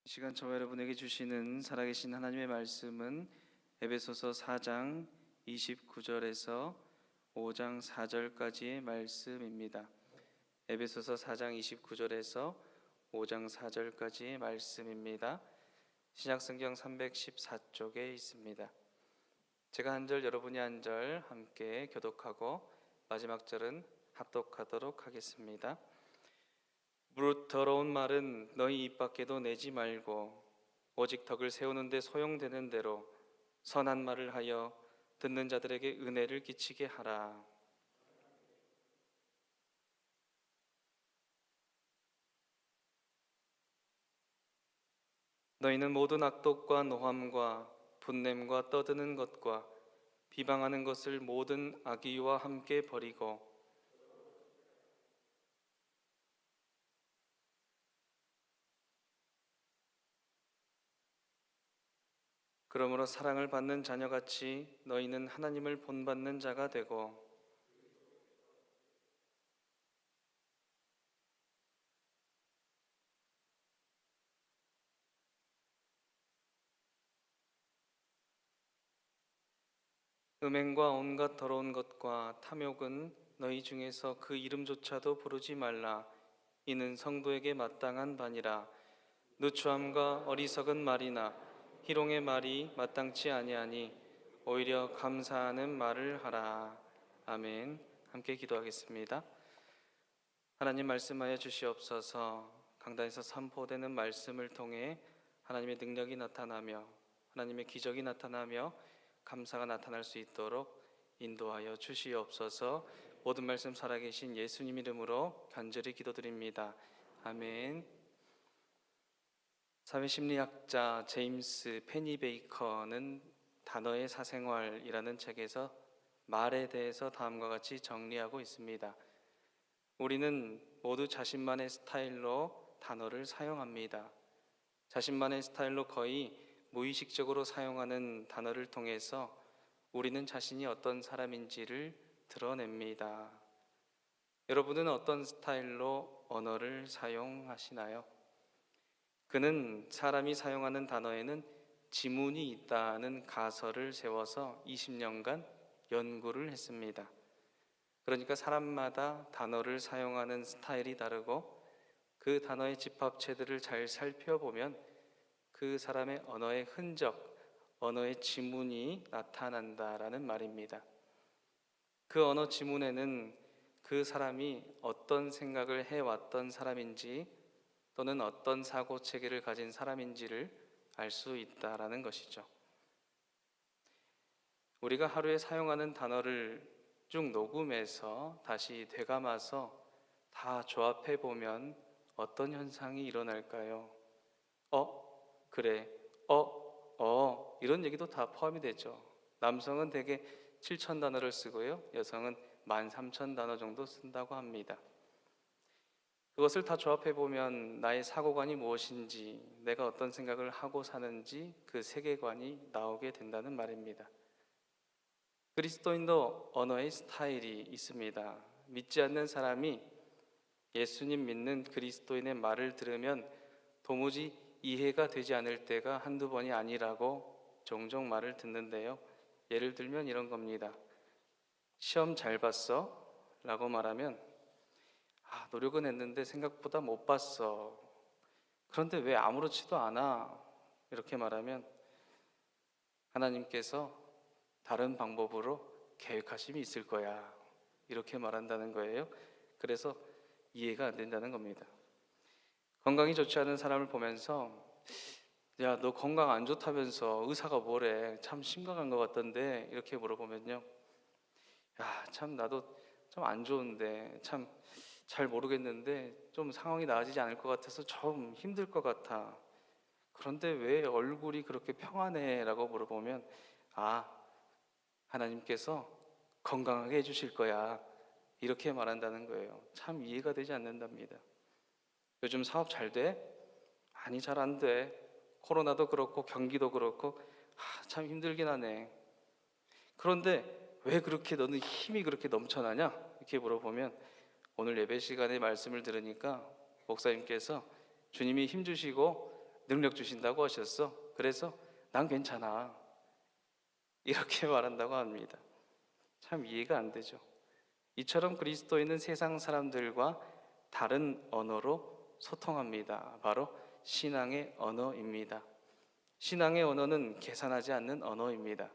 이 시간 저와 여러분에게 주시는 살아계신 하나님의 말씀은 에베소서 4장 29절에서 5장 4절까지의 말씀입니다. 에베소서 4장 29절에서 5장 4절까지의 말씀입니다. 신약성경 314쪽에 있습니다. 제가 한 절, 여러분이 한 절 함께 교독하고 마지막 절은 합독하도록 하겠습니다. 무릇 더러운 말은 너희 입 밖에도 내지 말고 오직 덕을 세우는 데 소용되는 대로 선한 말을 하여 듣는 자들에게 은혜를 끼치게 하라. 너희는 모든 악독과 노함과 분냄과 떠드는 것과 비방하는 것을 모든 악의와 함께 버리고 그러므로 사랑을 받는 자녀같이 너희는 하나님을 본받는 자가 되고 음행과 온갖 더러운 것과 탐욕은 너희 중에서 그 이름조차도 부르지 말라. 이는 성도에게 마땅한 바니라. 누추함과 어리석은 말이나 희롱의 말이 마땅치 아니하니 오히려 감사하는 말을 하라. 아멘. 함께 기도하겠습니다. 하나님 말씀하여 주시옵소서. 강단에서 선포되는 말씀을 통해 하나님의 능력이 나타나며 하나님의 기적이 나타나며 감사가 나타날 수 있도록 인도하여 주시옵소서. 모든 말씀 살아계신 예수님 이름으로 간절히 기도드립니다. 아멘. 사회심리학자 제임스 페니베이커는 단어의 사생활이라는 책에서 말에 대해서 다음과 같이 정리하고 있습니다. 우리는 모두 자신만의 스타일로 단어를 사용합니다. 자신만의 스타일로 거의 무의식적으로 사용하는 단어를 통해서 우리는 자신이 어떤 사람인지를 드러냅니다. 여러분은 어떤 스타일로 언어를 사용하시나요? 그는 사람이 사용하는 단어에는 지문이 있다는 가설을 세워서 20년간 연구를 했습니다. 그러니까 사람마다 단어를 사용하는 스타일이 다르고 그 단어의 집합체들을 잘 살펴보면 그 사람의 언어의 흔적, 언어의 지문이 나타난다라는 말입니다. 그 언어 지문에는 그 사람이 어떤 생각을 해왔던 사람인지 또는 어떤 사고 체계를 가진 사람인지를 알 수 있다라는 것이죠. 우리가 하루에 사용하는 단어를 쭉 녹음해서 다시 되감아서 다 조합해 보면 어떤 현상이 일어날까요? 그래, 이런 얘기도 다 포함이 되죠. 남성은 대개 7,000단어를 쓰고요, 여성은 13,000단어 정도 쓴다고 합니다. 그것을 다 조합해 보면 나의 사고관이 무엇인지, 내가 어떤 생각을 하고 사는지 그 세계관이 나오게 된다는 말입니다. 그리스도인도 언어의 스타일이 있습니다. 믿지 않는 사람이 예수님 믿는 그리스도인의 말을 들으면 도무지 이해가 되지 않을 때가 한두 번이 아니라고 종종 말을 듣는데요. 예를 들면 이런 겁니다. 시험 잘 봤어? 라고 말하면 노력은 했는데 생각보다 못 봤어. 그런데 왜 아무렇지도 않아? 이렇게 말하면 하나님께서 다른 방법으로 계획하심이 있을 거야. 이렇게 말한다는 거예요. 그래서 이해가 안 된다는 겁니다. 건강이 좋지 않은 사람을 보면서 야, 너 건강 안 좋다면서 의사가 뭐래? 참 심각한 것 같던데 이렇게 물어보면요. 야, 참 나도 좀 안 좋은데 참 잘 모르겠는데 좀 상황이 나아지지 않을 것 같아서 좀 힘들 것 같아. 그런데 왜 얼굴이 그렇게 평안해? 라고 물어보면 하나님께서 건강하게 해주실 거야. 이렇게 말한다는 거예요. 참 이해가 되지 않는답니다. 요즘 사업 잘 돼? 아니, 잘 안 돼. 코로나도 그렇고 경기도 그렇고 참 힘들긴 하네. 그런데 왜 그렇게 너는 힘이 그렇게 넘쳐나냐? 이렇게 물어보면 오늘 예배 시간에 말씀을 들으니까 목사님께서 주님이 힘주시고 능력 주신다고 하셨어. 그래서 난 괜찮아. 이렇게 말한다고 합니다. 참 이해가 안 되죠. 이처럼 그리스도인은 세상 사람들과 다른 언어로 소통합니다. 바로 신앙의 언어입니다. 신앙의 언어는 계산하지 않는 언어입니다.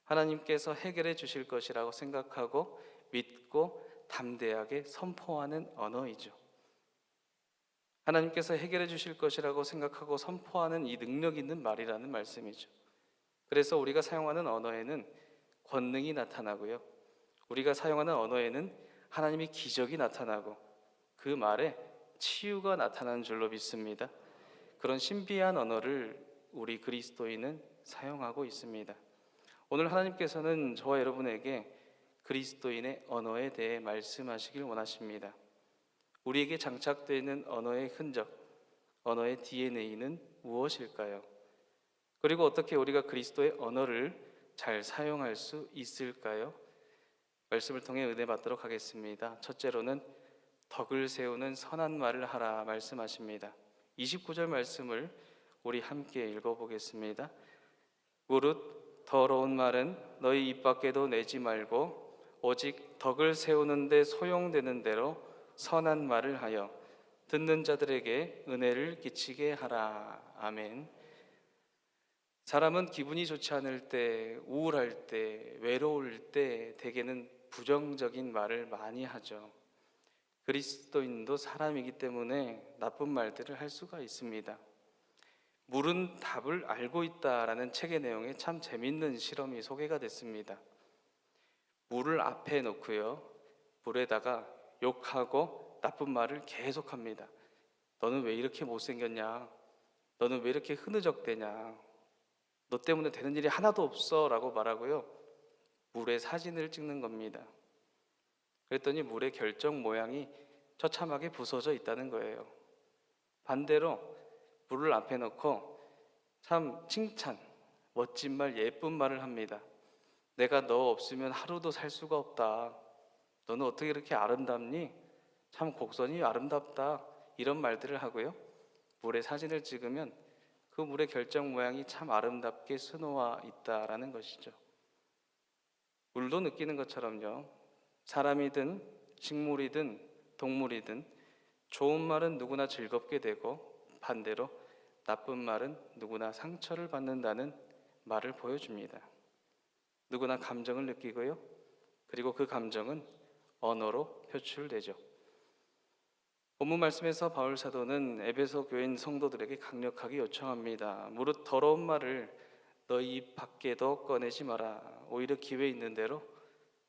하나님께서 해결해 주실 것이라고 생각하고 믿고 담대하게 선포하는 언어이죠. 하나님께서 해결해 주실 것이라고 생각하고 선포하는 이 능력 있는 말이라는 말씀이죠. 그래서 우리가 사용하는 언어에는 권능이 나타나고요. 우리가 사용하는 언어에는 하나님의 기적이 나타나고 그 말에 치유가 나타나는 줄로 믿습니다. 그런 신비한 언어를 우리 그리스도인은 사용하고 있습니다. 오늘 하나님께서는 저와 여러분에게 그리스도인의 언어에 대해 말씀하시길 원하십니다. 우리에게 장착되어 있는 언어의 흔적, 언어의 DNA는 무엇일까요? 그리고 어떻게 우리가 그리스도의 언어를 잘 사용할 수 있을까요? 말씀을 통해 은혜 받도록 하겠습니다. 첫째로는 덕을 세우는 선한 말을 하라 말씀하십니다. 29절 말씀을 우리 함께 읽어보겠습니다. 무릇 더러운 말은 너희 입 밖에도 내지 말고 오직 덕을 세우는 데 소용되는 대로 선한 말을 하여 듣는 자들에게 은혜를 끼치게 하라. 아멘. 사람은 기분이 좋지 않을 때, 우울할 때, 외로울 때 대개는 부정적인 말을 많이 하죠. 그리스도인도 사람이기 때문에 나쁜 말들을 할 수가 있습니다. 물은 답을 알고 있다라는 책의 내용에 참 재밌는 실험이 소개가 됐습니다. 물을 앞에 놓고요, 물에다가 욕하고 나쁜 말을 계속합니다. 너는 왜 이렇게 못생겼냐? 너는 왜 이렇게 흐느적대냐? 너 때문에 되는 일이 하나도 없어 라고 말하고요, 물에 사진을 찍는 겁니다. 그랬더니 물의 결정 모양이 처참하게 부서져 있다는 거예요. 반대로 물을 앞에 놓고 참 칭찬, 멋진 말, 예쁜 말을 합니다. 내가 너 없으면 하루도 살 수가 없다. 너는 어떻게 이렇게 아름답니? 참 곡선이 아름답다. 이런 말들을 하고요, 물에 사진을 찍으면 그 물의 결정 모양이 참 아름답게 수놓아 있다라는 것이죠. 물도 느끼는 것처럼요, 사람이든 식물이든 동물이든 좋은 말은 누구나 즐겁게 되고 반대로 나쁜 말은 누구나 상처를 받는다는 말을 보여줍니다. 누구나 감정을 느끼고요, 그리고 그 감정은 언어로 표출되죠. 본문 말씀에서 바울 사도는 에베소 교인 성도들에게 강력하게 요청합니다. 무릇 더러운 말을 너희 입 밖에도 꺼내지 마라. 오히려 기회 있는 대로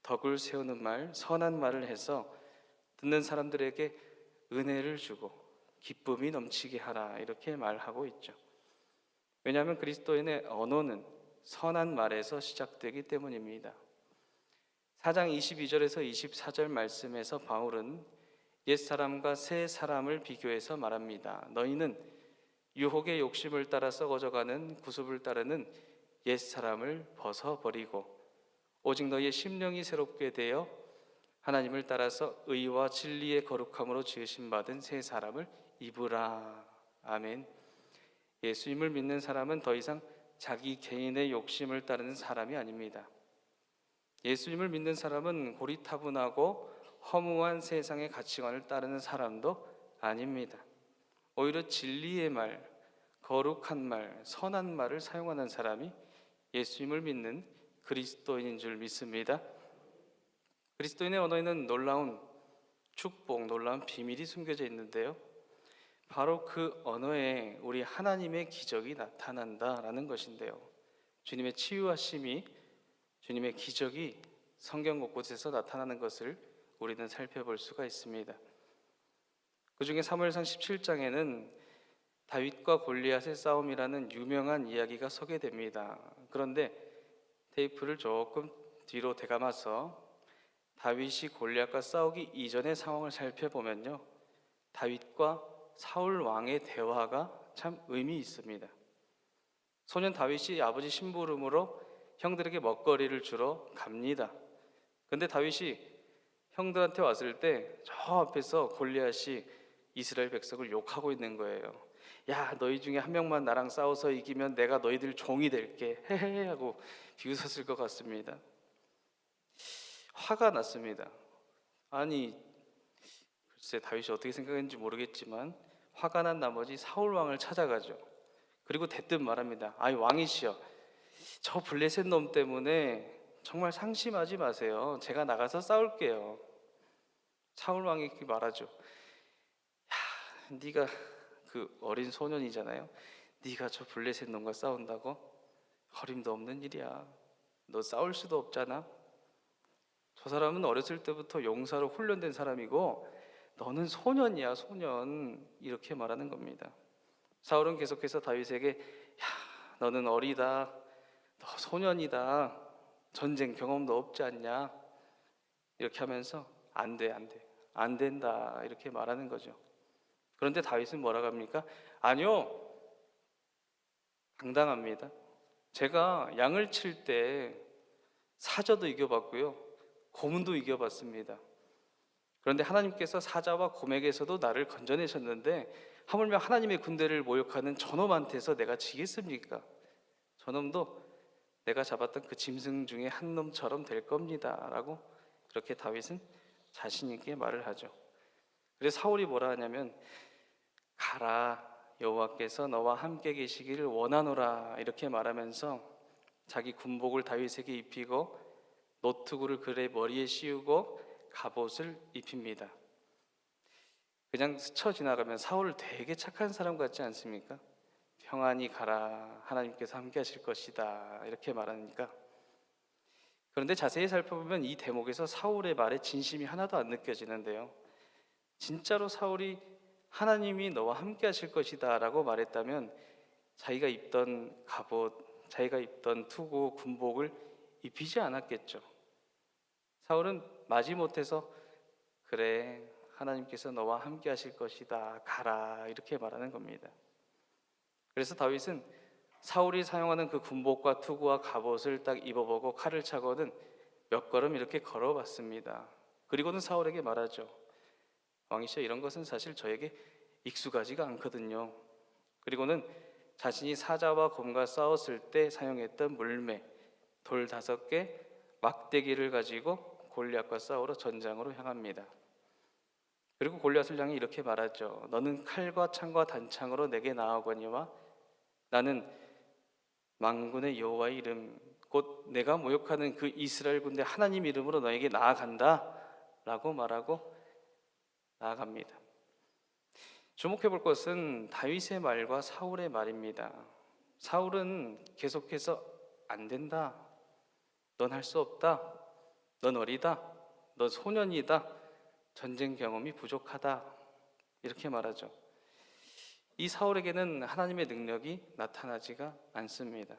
덕을 세우는 말, 선한 말을 해서 듣는 사람들에게 은혜를 주고 기쁨이 넘치게 하라. 이렇게 말하고 있죠. 왜냐하면 그리스도인의 언어는 선한 말에서 시작되기 때문입니다. 4장 22절에서 24절 말씀에서 바울은 옛사람과 새 사람을 비교해서 말합니다. 너희는 유혹의 욕심을 따라 썩어져가는 구습을 따르는 옛사람을 벗어버리고 오직 너희의 심령이 새롭게 되어 하나님을 따라서 의와 진리의 거룩함으로 지으심 받은 새 사람을 입으라. 아멘. 예수님을 믿는 사람은 더 이상 자기 개인의 욕심을 따르는 사람이 아닙니다. 예수님을 믿는 사람은 고리타분하고 허무한 세상의 가치관을 따르는 사람도 아닙니다. 오히려 진리의 말, 거룩한 말, 선한 말을 사용하는 사람이 예수님을 믿는 그리스도인인 줄 믿습니다. 그리스도인의 언어에는 놀라운 축복, 놀라운 비밀이 숨겨져 있는데요, 바로 그 언어에 우리 하나님의 기적이 나타난다라는 것인데요, 주님의 치유하심이, 주님의 기적이 성경 곳곳에서 나타나는 것을 우리는 살펴볼 수가 있습니다. 그 중에 사무엘상 17장에는 다윗과 골리앗의 싸움이라는 유명한 이야기가 소개됩니다. 그런데 테이프를 조금 뒤로 되감아서 다윗이 골리앗과 싸우기 이전의 상황을 살펴보면요, 다윗과 사울 왕의 대화가 참 의미 있습니다. 소년 다윗이 아버지 심부름으로 형들에게 먹거리를 주러 갑니다. 근데 다윗이 형들한테 왔을 때 저 앞에서 골리앗이 이스라엘 백성을 욕하고 있는 거예요. 야, 너희 중에 한 명만 나랑 싸워서 이기면 내가 너희들 종이 될게 헤헤 하고 비웃었을 것 같습니다. 화가 났습니다. 아니, 글쎄 다윗이 어떻게 생각했는지 모르겠지만 화가 난 나머지 사울 왕을 찾아가죠. 그리고 대뜸 말합니다. 아이, 왕이시여, 저 블레셋 놈 때문에 정말 상심하지 마세요. 제가 나가서 싸울게요. 사울 왕이 이렇게 말하죠. 야, 네가 그 어린 소년이잖아요. 네가 저 블레셋 놈과 싸운다고? 어림도 없는 일이야. 너 싸울 수도 없잖아. 저 사람은 어렸을 때부터 용사로 훈련된 사람이고 너는 소년이야, 소년. 이렇게 말하는 겁니다. 사울은 계속해서 다윗에게 야, 너는 어리다. 너 소년이다. 전쟁 경험도 없지 않냐? 이렇게 하면서 안 돼, 안 돼. 안 된다. 이렇게 말하는 거죠. 그런데 다윗은 뭐라고 합니까? 아니요. 당당합니다. 제가 양을 칠 때 사자도 이겨봤고요. 곰도 이겨봤습니다. 그런데 하나님께서 사자와 곰에게서도 나를 건져내셨는데 하물며 하나님의 군대를 모욕하는 저놈한테서 내가 지겠습니까? 저놈도 내가 잡았던 그 짐승 중에 한 놈처럼 될 겁니다 라고 그렇게 다윗은 자신 있게 말을 하죠. 그래서 사울이 뭐라 하냐면 가라, 여호와께서 너와 함께 계시기를 원하노라 이렇게 말하면서 자기 군복을 다윗에게 입히고 노트구를 그의 머리에 씌우고 갑옷을 입힙니다. 그냥 스쳐 지나가면 사울 되게 착한 사람 같지 않습니까? 평안히 가라, 하나님께서 함께 하실 것이다 이렇게 말하니까. 그런데 자세히 살펴보면 이 대목에서 사울의 말에 진심이 하나도 안 느껴지는데요. 진짜로 사울이 하나님이 너와 함께 하실 것이다 라고 말했다면 자기가 입던 갑옷, 자기가 입던 투구, 군복을 입히지 않았겠죠. 사울은 마지못해서 그래, 하나님께서 너와 함께 하실 것이다, 가라 이렇게 말하는 겁니다. 그래서 다윗은 사울이 사용하는 그 군복과 투구와 갑옷을 딱 입어보고 칼을 차고는 몇 걸음 이렇게 걸어봤습니다. 그리고는 사울에게 말하죠. 왕이시여, 이런 것은 사실 저에게 익숙하지가 않거든요. 그리고는 자신이 사자와 곰과 싸웠을 때 사용했던 물매, 돌 5개, 막대기를 가지고 골리앗과 싸우러 전장으로 향합니다. 그리고 골리앗을 향해 이렇게 말하죠. 너는 칼과 창과 단창으로 내게 나아오거니와 나는 만군의 여호와의 이름 곧 내가 모욕하는 그 이스라엘 군대 하나님 이름으로 너에게 나아간다 라고 말하고 나아갑니다. 주목해 볼 것은 다윗의 말과 사울의 말입니다. 사울은 계속해서 안 된다, 넌 할 수 없다, 넌 어리다, 넌 소년이다, 전쟁 경험이 부족하다 이렇게 말하죠. 이 사울에게는 하나님의 능력이 나타나지가 않습니다.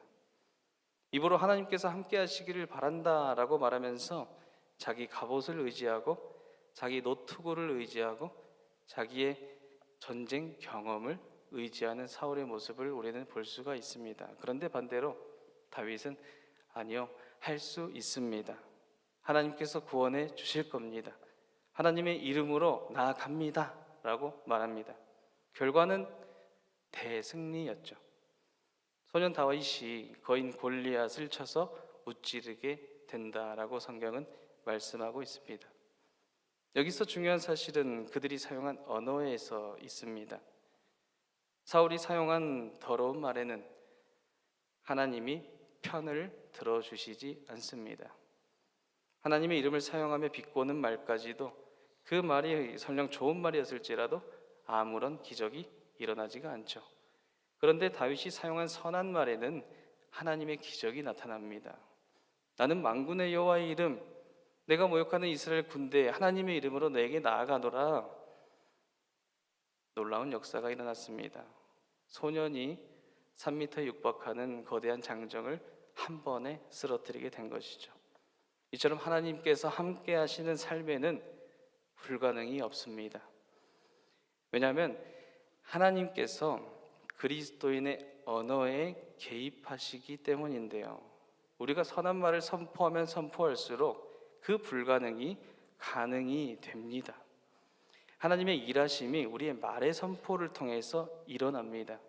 입으로 하나님께서 함께 하시기를 바란다 라고 말하면서 자기 갑옷을 의지하고 자기 노트구를 의지하고 자기의 전쟁 경험을 의지하는 사울의 모습을 우리는 볼 수가 있습니다. 그런데 반대로 다윗은 아니요, 할 수 있습니다. 하나님께서 구원해 주실 겁니다. 하나님의 이름으로 나아갑니다 라고 말합니다. 결과는 대승리였죠. 소년 다윗이 거인 골리앗을 쳐서 무찌르게 된다라고 성경은 말씀하고 있습니다. 여기서 중요한 사실은 그들이 사용한 언어에서 있습니다. 사울이 사용한 더러운 말에는 하나님이 편을 들어주시지 않습니다. 하나님의 이름을 사용하며 비꼬는 말까지도 그 말이 설령 좋은 말이었을지라도 아무런 기적이 일어나지가 않죠. 그런데 다윗이 사용한 선한 말에는 하나님의 기적이 나타납니다. 나는 만군의 여호와의 이름, 내가 모욕하는 이스라엘 군대 하나님의 이름으로 내게 나아가노라. 놀라운 역사가 일어났습니다. 소년이 3m에 육박하는 거대한 장정을 한 번에 쓰러뜨리게 된 것이죠. 이처럼 하나님께서 함께 하시는 삶에는 불가능이 없습니다. 왜냐하면 하나님께서 그리스도인의 언어에 개입하시기 때문인데요. 우리가 선한 말을 선포하면 선포할수록 그 불가능이 가능이 됩니다. 하나님의 일하심이 우리의 말의 선포를 통해서 일어납니다.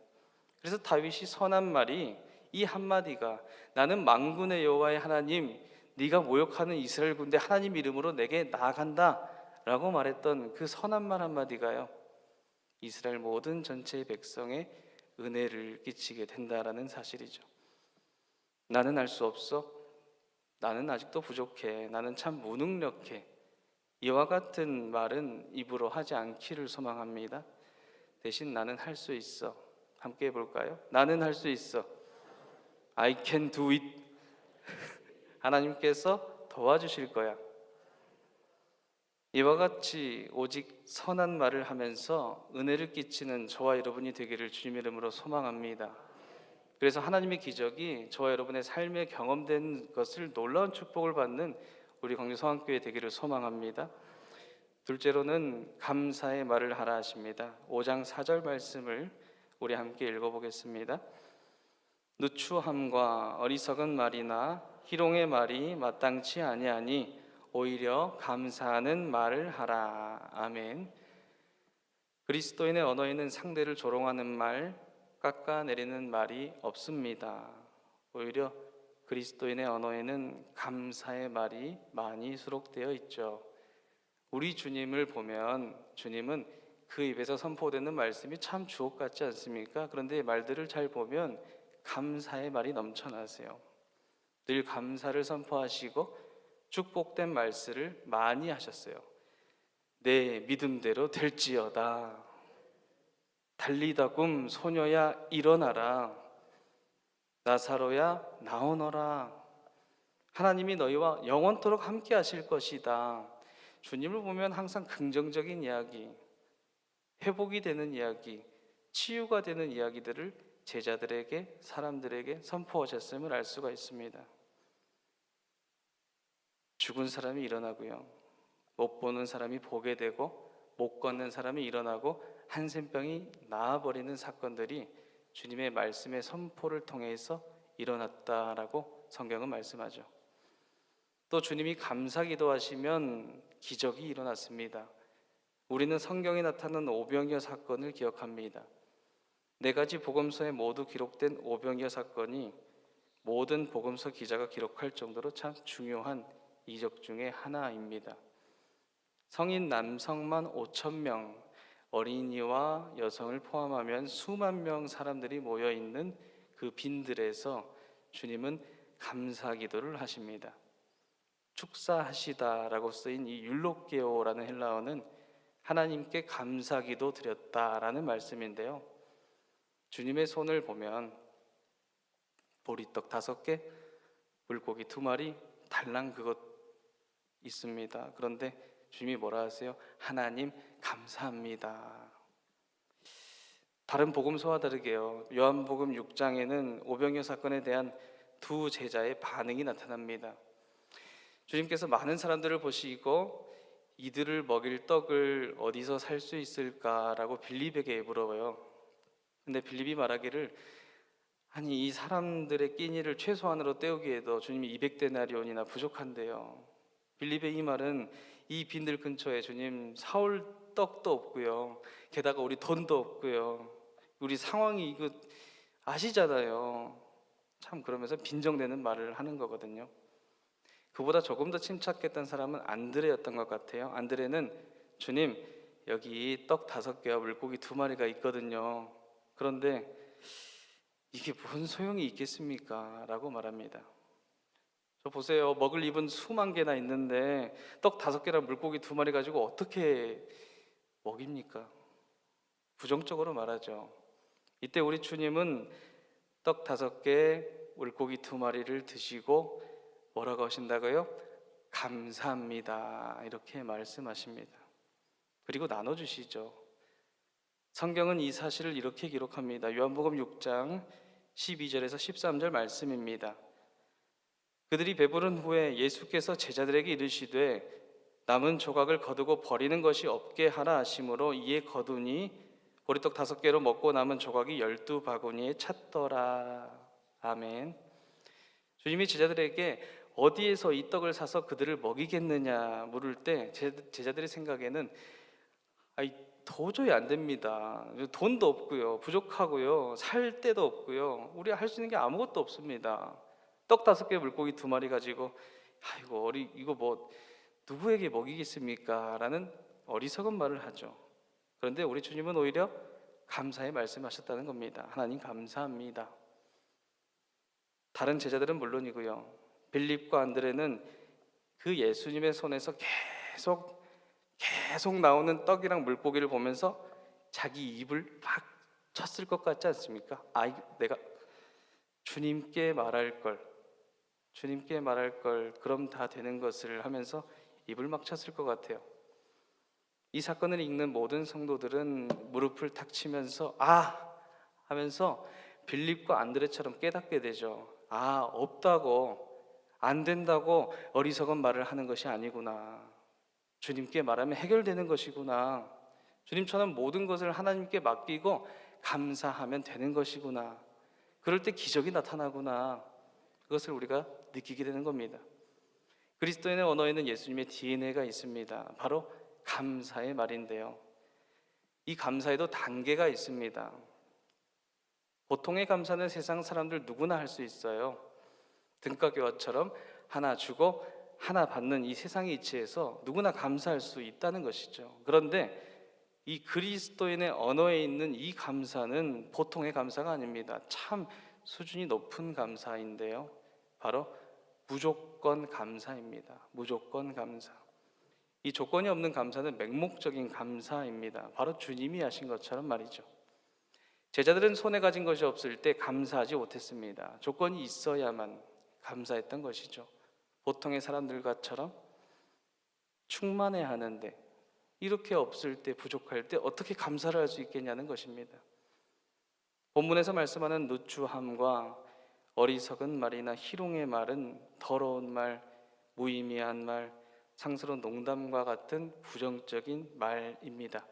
그래서 다윗이 선한 말이 이 한마디가 나는 만군의 여호와의 하나님 네가 모욕하는 이스라엘 군대 하나님 이름으로 내게 나아간다 라고 말했던 그 선한 말 한마디가요, 이스라엘 모든 전체의 백성에 은혜를 끼치게 된다라는 사실이죠. 나는 할 수 없어. 나는 아직도 부족해. 나는 참 무능력해. 이와 같은 말은 입으로 하지 않기를 소망합니다. 대신 나는 할 수 있어. 함께 해볼까요? 나는 할 수 있어. I can do it. 하나님께서 도와주실 거야. 이와 같이 오직 선한 말을 하면서 은혜를 끼치는 저와 여러분이 되기를 주님의 이름으로 소망합니다. 그래서 하나님의 기적이 저와 여러분의 삶에 경험된 것을 놀라운 축복을 받는 우리 광주 성안교회 되기를 소망합니다. 둘째로는 감사의 말을 하라 하십니다. 5장 4절 말씀을 우리 함께 읽어보겠습니다. 누추함과 어리석은 말이나 희롱의 말이 마땅치 아니하니 오히려 감사하는 말을 하라. 아멘. 그리스도인의 언어에는 상대를 조롱하는 말, 깎아내리는 말이 없습니다. 오히려 그리스도인의 언어에는 감사의 말이 많이 수록되어 있죠. 우리 주님을 보면 주님은 그 입에서 선포되는 말씀이 참 주옥 같지 않습니까? 그런데 이 말들을 잘 보면 감사의 말이 넘쳐나세요. 늘 감사를 선포하시고 축복된 말씀을 많이 하셨어요. 내 믿음대로 될지어다. 달리다 굼 소녀야 일어나라. 나사로야 나오너라. 하나님이 너희와 영원토록 함께 하실 것이다. 주님을 보면 항상 긍정적인 이야기, 회복이 되는 이야기, 치유가 되는 이야기들을 제자들에게, 사람들에게 선포하셨음을 알 수가 있습니다. 죽은 사람이 일어나고요, 못 보는 사람이 보게 되고, 못 걷는 사람이 일어나고, 한센병이 나아버리는 사건들이 주님의 말씀의 선포를 통해서 일어났다라고 성경은 말씀하죠. 또 주님이 감사기도 하시면 기적이 일어났습니다. 우리는 성경에 나타난 오병이어 사건을 기억합니다. 4가지 복음서에 모두 기록된 오병이어 사건이 모든 복음서 기자가 기록할 정도로 참 중요한 이적 중에 하나입니다. 성인 남성만 5,000명, 어린이와 여성을 포함하면 수만 명 사람들이 모여있는 그 빈들에서 주님은 감사기도를 하십니다. 축사하시다라고 쓰인 이 율로게오라는 헬라어는 하나님께 감사기도 드렸다라는 말씀인데요, 주님의 손을 보면 보리떡 5개, 물고기 2마리, 달랑 그것 있습니다. 그런데 주님이 뭐라 하세요? 하나님 감사합니다. 다른 복음서와 다르게요, 요한복음 6장에는 오병이어 사건에 대한 2 제자의 반응이 나타납니다. 주님께서 많은 사람들을 보시고 이들을 먹일 떡을 어디서 살 수 있을까라고 빌립에게 물어봐요. 근데 빌립이 말하기를, 아니 이 사람들의 끼니를 최소한으로 때우기에도 주님이 200데나리온이나 부족한데요. 빌립의 이 말은 이 빈들 근처에 주님 사올 떡도 없고요, 게다가 우리 돈도 없고요, 우리 상황이 이거 아시잖아요. 참 그러면서 빈정대는 말을 하는 거거든요. 그보다 조금 더 침착했던 사람은 안드레였던 것 같아요. 안드레는 주님 여기 떡 5개와 물고기 2마리가 있거든요. 그런데 이게 무슨 소용이 있겠습니까? 라고 말합니다. 저 보세요, 먹을 입은 수만 개나 있는데 떡 5개랑 물고기 2마리 가지고 어떻게 먹입니까? 부정적으로 말하죠. 이때 우리 주님은 떡 5개, 물고기 2마리를 드시고 뭐라고 하신다고요? 감사합니다. 이렇게 말씀하십니다. 그리고 나눠주시죠. 성경은 이 사실을 이렇게 기록합니다. 요한복음 6장 12절에서 13절 말씀입니다. 그들이 배부른 후에 예수께서 제자들에게 이르시되 남은 조각을 거두고 버리는 것이 없게 하라 하심으로 이에 거두니 보리떡 5개로 먹고 남은 조각이 12바구니에 찼더라. 아멘. 주님이 제자들에게 어디에서 이 떡을 사서 그들을 먹이겠느냐 물을 때 제자들의 생각에는 아이, 도저히 안 됩니다. 돈도 없고요, 부족하고요, 살 데도 없고요, 우리가 할 수 있는 게 아무것도 없습니다. 떡 5개, 물고기 2마리 가지고 아이고 이거 뭐 누구에게 먹이겠습니까? 라는 어리석은 말을 하죠. 그런데 우리 주님은 오히려 감사의 말씀하셨다는 겁니다. 하나님 감사합니다. 다른 제자들은 물론이고요, 빌립과 안드레는 그 예수님의 손에서 계속 나오는 떡이랑 물고기를 보면서 자기 입을 막 쳤을 것 같지 않습니까? 내가 주님께 말할 걸, 그럼 다 되는 것을 하면서 입을 막 쳤을 것 같아요. 이 사건을 읽는 모든 성도들은 무릎을 탁 치면서 하면서 빌립과 안드레처럼 깨닫게 되죠. 없다고, 안 된다고 어리석은 말을 하는 것이 아니구나. 주님께 말하면 해결되는 것이구나. 주님처럼 모든 것을 하나님께 맡기고 감사하면 되는 것이구나. 그럴 때 기적이 나타나구나. 그것을 우리가 느끼게 되는 겁니다. 그리스도인의 언어에는 예수님의 DNA가 있습니다. 바로 감사의 말인데요, 이 감사에도 단계가 있습니다. 보통의 감사는 세상 사람들 누구나 할 수 있어요. 등가교화처럼 하나 주고 하나 받는 이 세상의 이치에서 누구나 감사할 수 있다는 것이죠. 그런데 이 그리스도인의 언어에 있는 이 감사는 보통의 감사가 아닙니다. 참 수준이 높은 감사인데요, 바로 무조건 감사입니다. 무조건 감사. 이 조건이 없는 감사는 맹목적인 감사입니다. 바로 주님이 하신 것처럼 말이죠. 제자들은 손에 가진 것이 없을 때 감사하지 못했습니다. 조건이 있어야만 감사했던 것이죠. 보통의 사람들과처럼 충만해야 하는데 이렇게 없을 때, 부족할 때 어떻게 감사를 할 수 있겠냐는 것입니다. 본문에서 말씀하는 누추함과 어리석은 말이나 희롱의 말은 더러운 말, 무의미한 말, 상스러운 농담과 같은 부정적인 말입니다.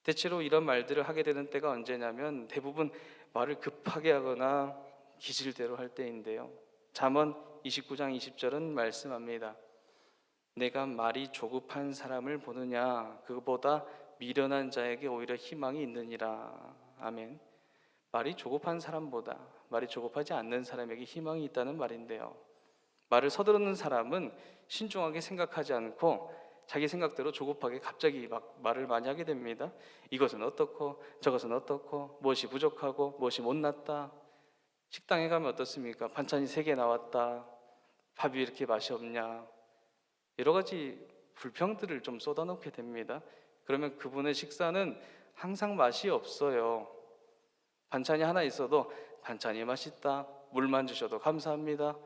대체로 이런 말들을 하게 되는 때가 언제냐면 대부분 말을 급하게 하거나 기질대로 할 때인데요, 잠언 29장 20절은 말씀합니다. 내가 말이 조급한 사람을 보느냐, 그보다 미련한 자에게 오히려 희망이 있느니라. 아멘. 말이 조급한 사람보다 말이 조급하지 않는 사람에게 희망이 있다는 말인데요, 말을 서두르는 사람은 신중하게 생각하지 않고 자기 생각대로 조급하게 갑자기 막 말을 많이 하게 됩니다. 이것은 어떻고 저것은 어떻고, 무엇이 부족하고 무엇이 못났다, 식당에 가면 어떻습니까? 반찬이 3개 나왔다, 밥이 왜 이렇게 맛이 없냐, 여러 가지 불평들을 좀 쏟아놓게 됩니다. 그러면 그분의 식사는 항상 맛이 없어요. 반찬이 하나 있어도 반찬이 맛있다, 물만 주셔도 감사합니다,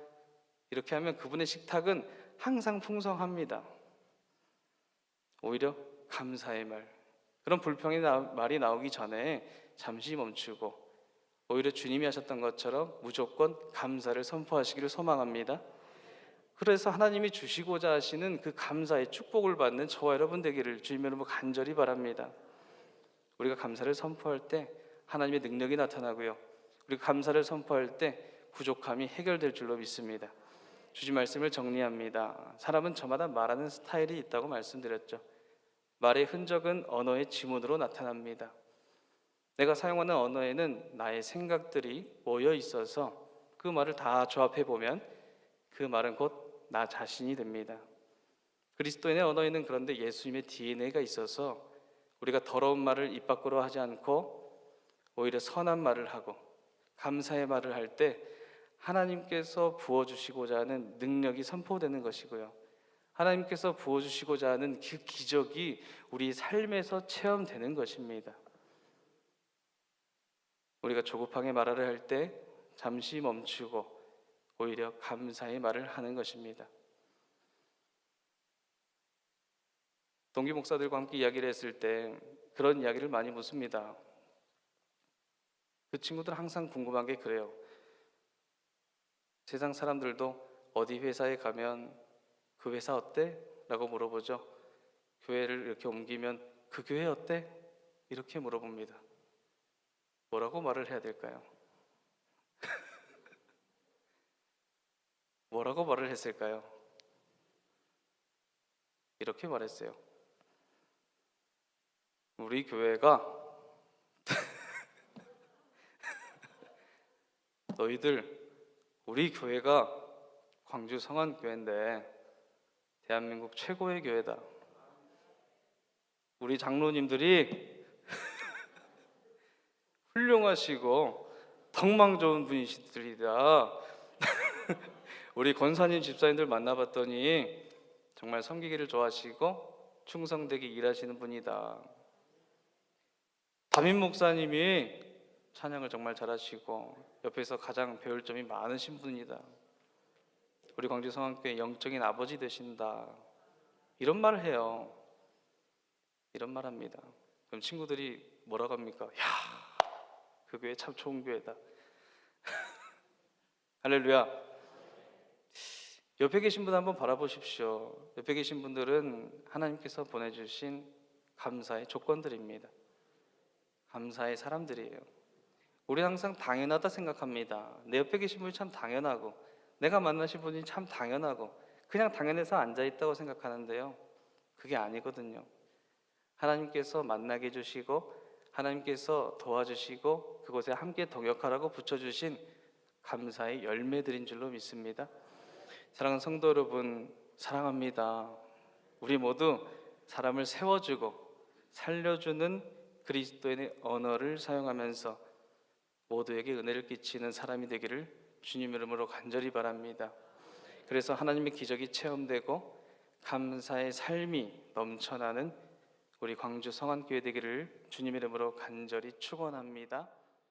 이렇게 하면 그분의 식탁은 항상 풍성합니다. 오히려 감사의 말, 그런 불평의 말이 나오기 전에 잠시 멈추고 오히려 주님이 하셨던 것처럼 무조건 감사를 선포하시기를 소망합니다. 그래서 하나님이 주시고자 하시는 그 감사의 축복을 받는 저와 여러분 되기를 주님 여러분 간절히 바랍니다. 우리가 감사를 선포할 때 하나님의 능력이 나타나고요, 우리가 감사를 선포할 때 부족함이 해결될 줄로 믿습니다. 주신 말씀을 정리합니다. 사람은 저마다 말하는 스타일이 있다고 말씀드렸죠. 말의 흔적은 언어의 지문으로 나타납니다. 내가 사용하는 언어에는 나의 생각들이 모여 있어서 그 말을 다 조합해 보면 그 말은 곧 나 자신이 됩니다. 그리스도인의 언어에는 그런데 예수님의 DNA가 있어서 우리가 더러운 말을 입 밖으로 하지 않고 오히려 선한 말을 하고 감사의 말을 할 때 하나님께서 부어주시고자 하는 능력이 선포되는 것이고요, 하나님께서 부어주시고자 하는 그 기적이 우리 삶에서 체험되는 것입니다. 우리가 조급하게 말을 할 때 잠시 멈추고 오히려 감사의 말을 하는 것입니다. 동기 목사들과 함께 이야기를 했을 때 그런 이야기를 많이 묻습니다. 그 친구들 항상 궁금한 게 그래요. 세상 사람들도 어디 회사에 가면 그 회사 어때? 라고 물어보죠. 교회를 이렇게 옮기면 그 교회 어때? 이렇게 물어봅니다. 뭐라고 말을 해야 될까요? 뭐라고 말을 했을까요? 이렇게 말했어요. 우리 교회가 우리 교회가 광주 성안교회인데 대한민국 최고의 교회다. 우리 장로님들이 훌륭하시고 덕망 좋은 분이시들이다. 우리 권사님 집사님들 만나봤더니 정말 섬기기를 좋아하시고 충성되게 일하시는 분이다. 담임 목사님이 찬양을 정말 잘하시고 옆에서 가장 배울 점이 많으신 분이다. 우리 광주 성안교회 영적인 아버지 되신다. 이런 말을 해요. 이런 말 합니다. 그럼 친구들이 뭐라고 합니까? 야, 그 교회 참 좋은 교회다. 할렐루야. 옆에 계신 분 한번 바라보십시오. 옆에 계신 분들은 하나님께서 보내주신 감사의 조건들입니다. 감사의 사람들이에요. 우리 항상 당연하다 생각합니다. 내 옆에 계신 분이 참 당연하고 내가 만나신 분이 참 당연하고 그냥 당연해서 앉아있다고 생각하는데요, 그게 아니거든요. 하나님께서 만나게 해주시고 하나님께서 도와주시고 그곳에 함께 동역하라고 붙여주신 감사의 열매들인 줄로 믿습니다. 사랑하는 성도 여러분, 사랑합니다. 우리 모두 사람을 세워주고 살려주는 그리스도인의 언어를 사용하면서 모두에게 은혜를 끼치는 사람이 되기를 주님 이름으로 간절히 바랍니다. 그래서 하나님의 기적이 체험되고 감사의 삶이 넘쳐나는 우리 광주 성안교회 되기를 주님 이름으로 간절히 축원합니다.